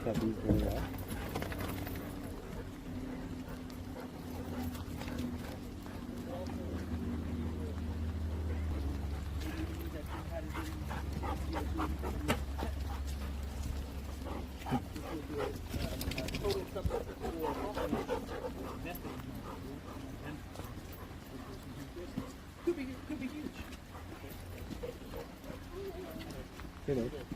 Japanese very well. Could be huge. You know.